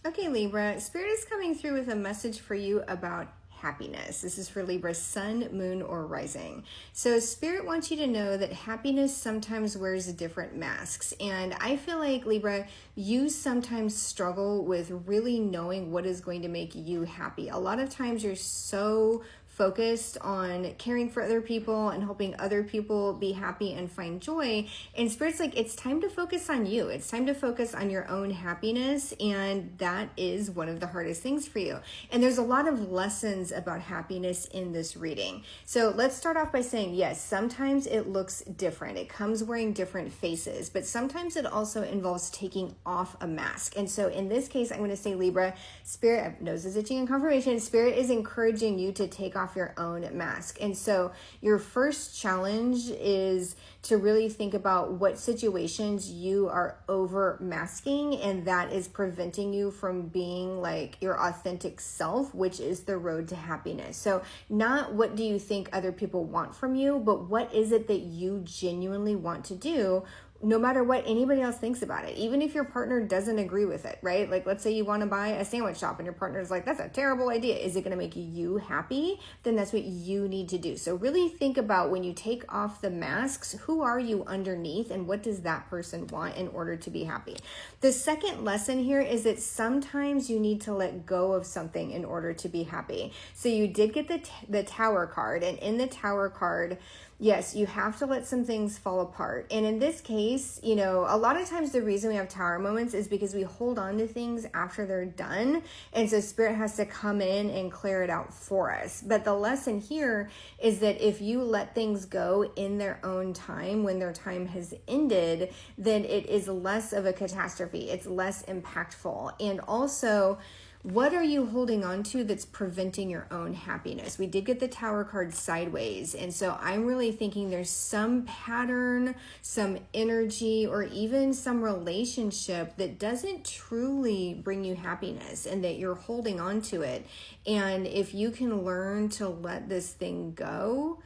Okay, Libra, Spirit is coming through with a message for you about happiness. This is for Libra, sun, moon, or rising. So Spirit wants you to know that happiness sometimes wears different masks. And I feel like, Libra, you sometimes struggle with really knowing what is going to make you happy. A lot of times you're so focused on caring for other people and helping other people be happy and find joy. And Spirit's like, it's time to focus on you. It's time to focus on your own happiness. And that is one of the hardest things for you. And there's a lot of lessons about happiness in this reading. So let's start off by saying, yes, sometimes it looks different. It comes wearing different faces, but sometimes it also involves taking off a mask. And so in this case, I'm going to say, Libra, Spirit, nose is itching in confirmation, Spirit is encouraging you to take off your own mask. And so your first challenge is to really think about what situations you are over masking, and that is preventing you from being like your authentic self, which is the road to happiness. So not what do you think other people want from you, but what is it that you genuinely want to do, no matter what anybody else thinks about it, even if your partner doesn't agree with it, right? Like, let's say you want to buy a sandwich shop and your partner's like, that's a terrible idea. Is it going to make you happy? Then that's what you need to do. So really think about, when you take off the masks, who are you underneath and what does that person want in order to be happy? The second lesson here is that sometimes you need to let go of something in order to be happy. So you did get the Tower card, and in the Tower card, yes, you have to let some things fall apart. And in this case, you know, a lot of times the reason we have Tower moments is because we hold on to things after they're done. And so Spirit has to come in and clear it out for us. But the lesson here is that if you let things go in their own time, when their time has ended, then it is less of a catastrophe. It's less impactful. And also, what are you holding on to that's preventing your own happiness? We did get the Tower card sideways. And so I'm really thinking there's some pattern, some energy, or even some relationship that doesn't truly bring you happiness and that you're holding on to it. And if you can learn to let this thing go,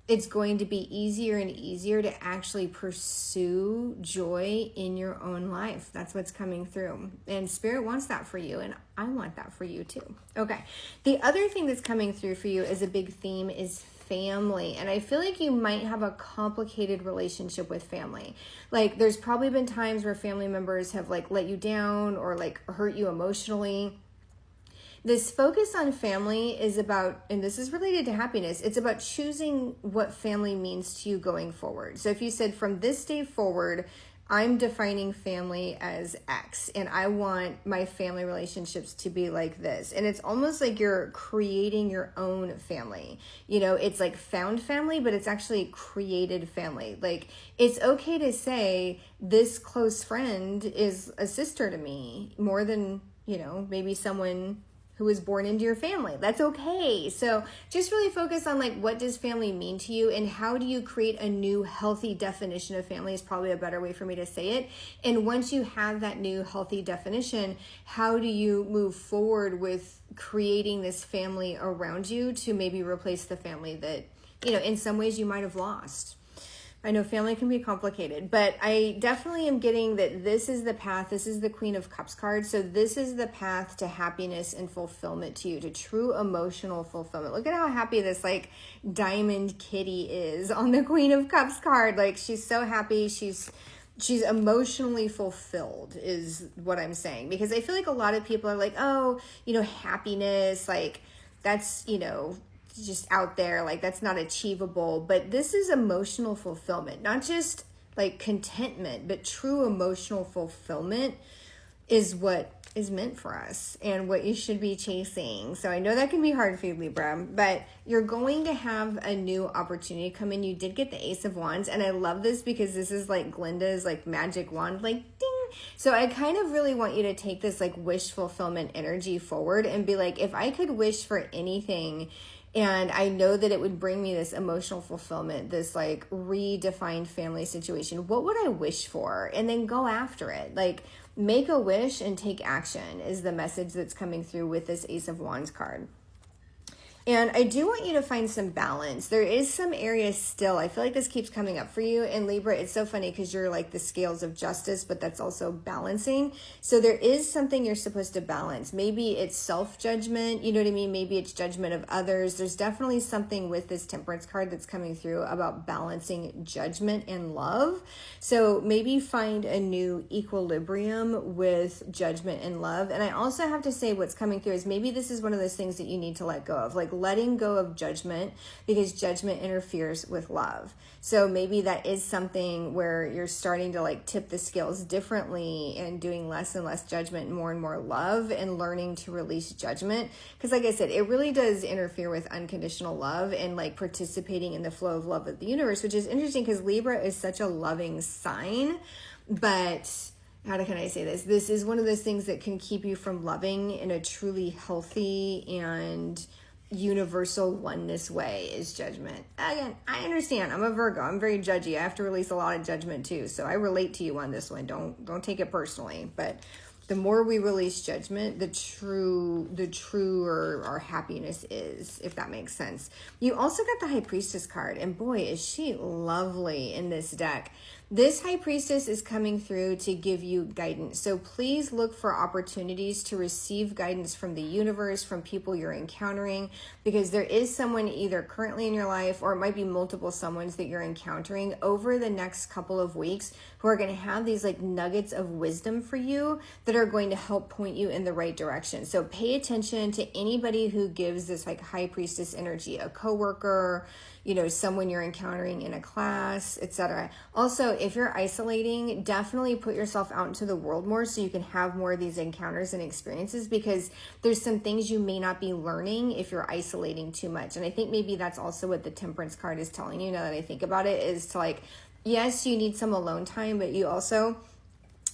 it's going to be easier and easier to actually pursue joy in your own life. That's what's coming through. And Spirit wants that for you, and I want that for you too. Okay. The other thing that's coming through for you as a big theme is family. And I feel like you might have a complicated relationship with family. Like, there's probably been times where family members have like let you down or like hurt you emotionally. This focus on family is about, and this is related to happiness, it's about choosing what family means to you going forward. So if you said, from this day forward, I'm defining family as X, and I want my family relationships to be like this. And it's almost like you're creating your own family. You know, it's like found family, but it's actually created family. Like, it's okay to say, this close friend is a sister to me more than, you know, maybe someone who was born into your family. That's okay. So just really focus on like, what does family mean to you, and how do you create a new healthy definition of family is probably a better way for me to say it. And once you have that new healthy definition, how do you move forward with creating this family around you to maybe replace the family that, you know, in some ways you might have lost. I know family can be complicated, but I definitely am getting that this is the path. This is the Queen of Cups card. So this is the path to happiness and fulfillment to you, to true emotional fulfillment. Look at how happy this like diamond kitty is on the Queen of Cups card. Like, she's so happy. She's emotionally fulfilled is what I'm saying. Because I feel like a lot of people are like, oh, you know, happiness, like that's, you know, just out there, like that's not achievable. But this is emotional fulfillment, not just like contentment, but true emotional fulfillment is what is meant for us and what you should be chasing. So I know that can be hard for you, Libra, but you're going to have a new opportunity come in. You did get the Ace of Wands, and I love this because this is like Glinda's like magic wand, like ding. So I kind of really want you to take this like wish fulfillment energy forward and be like, if I could wish for anything, and I know that it would bring me this emotional fulfillment, this like redefined family situation, what would I wish for? And then go after it. Like, make a wish and take action is the message that's coming through with this Ace of Wands card. And I do want you to find some balance. There is some areas still. I feel like this keeps coming up for you. In Libra, it's so funny because you're like the scales of justice, but that's also balancing. So there is something you're supposed to balance. Maybe it's self-judgment, you know what I mean? Maybe it's judgment of others. There's definitely something with this Temperance card that's coming through about balancing judgment and love. So maybe find a new equilibrium with judgment and love. And I also have to say what's coming through is maybe this is one of those things that you need to let go of, like letting go of judgment, because judgment interferes with love. So maybe that is something where you're starting to like tip the scales differently and doing less and less judgment and more love, and learning to release judgment. Because like I said, it really does interfere with unconditional love and like participating in the flow of love of the universe, which is interesting because Libra is such a loving sign. But how can I say this? This is one of those things that can keep you from loving in a truly healthy and universal oneness way is judgment. Again, I understand. I'm a Virgo. I'm very judgy. I have to release a lot of judgment too. So I relate to you on this one. Don't take it personally. But the more we release judgment, the truer our happiness is, if that makes sense. You also got the High Priestess card, and boy, is she lovely in this deck. This High Priestess is coming through to give you guidance. So please look for opportunities to receive guidance from the universe, from people you're encountering, because there is someone either currently in your life, or it might be multiple someones that you're encountering over the next couple of weeks who are going to have these like nuggets of wisdom for you that are going to help point you in the right direction. So pay attention to anybody who gives this like High Priestess energy, a coworker, you know, someone you're encountering in a class, etc. Also, if you're isolating, definitely put yourself out into the world more so you can have more of these encounters and experiences, because there's some things you may not be learning if you're isolating too much. And I think maybe that's also what the Temperance card is telling you, now that I think about it, is to like, yes, you need some alone time, but you also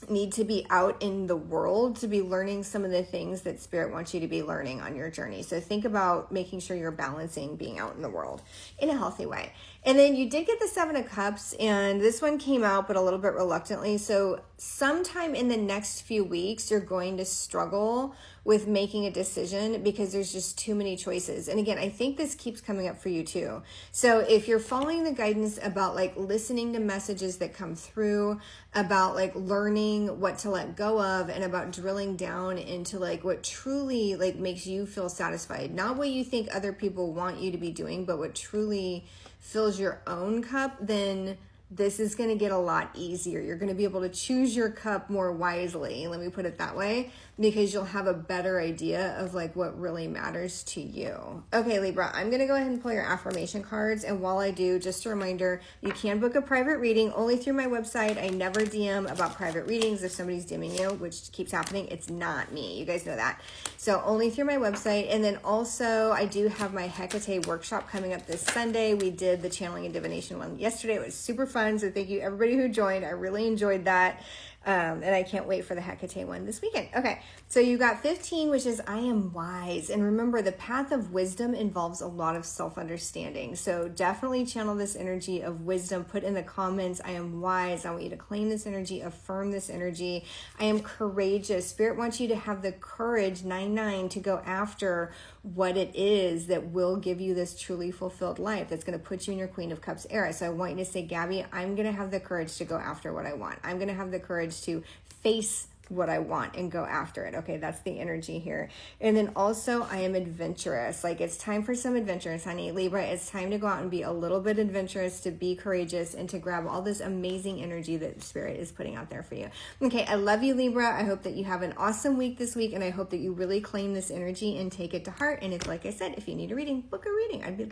need to be out in the world to be learning some of the things that Spirit wants you to be learning on your journey. So think about making sure you're balancing being out in the world in a healthy way. And then you did get the Seven of Cups, and this one came out, but a little bit reluctantly. So sometime in the next few weeks, you're going to struggle with making a decision because there's just too many choices. And again, I think this keeps coming up for you too. So if you're following the guidance about like listening to messages that come through, about like learning what to let go of, and about drilling down into like what truly like makes you feel satisfied, not what you think other people want you to be doing, but what truly fills your own cup, then this is going to get a lot easier. You're going to be able to choose your cup more wisely, let me put it that way, because you'll have a better idea of like what really matters to you. Okay, Libra, I'm going to go ahead and pull your affirmation cards. And while I do, just a reminder, you can book a private reading only through my website. I never DM about private readings. If somebody's DMing you, which keeps happening, it's not me. You guys know that. So only through my website. And then also I do have my Hecate workshop coming up this Sunday. We did the channeling and divination one yesterday. It was super fun. So thank you everybody who joined. I really enjoyed that. And I can't wait for the Hecate one this weekend. Okay, so you got 15, which is I am wise. And remember, the path of wisdom involves a lot of self-understanding. So definitely channel this energy of wisdom. Put in the comments, I am wise. I want you to claim this energy, affirm this energy. I am courageous. Spirit wants you to have the courage, 9-9, to go after what it is that will give you this truly fulfilled life that's going to put you in your Queen of Cups era. So I want you to say, Gabby, I'm going to have the courage to go after what I want. I'm going to have the courage to face what I want and go after it. Okay, that's the energy here. And then also, I am adventurous. Like, it's time for some adventures, honey. Libra, it's time to go out and be a little bit adventurous, to be courageous, and to grab all this amazing energy that Spirit is putting out there for you. Okay, I love you, Libra. I hope that you have an awesome week this week, and I hope that you really claim this energy and take it to heart. And if, like I said, if you need a reading, book a reading. I'd be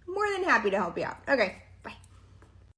more than happy to help you out. Okay.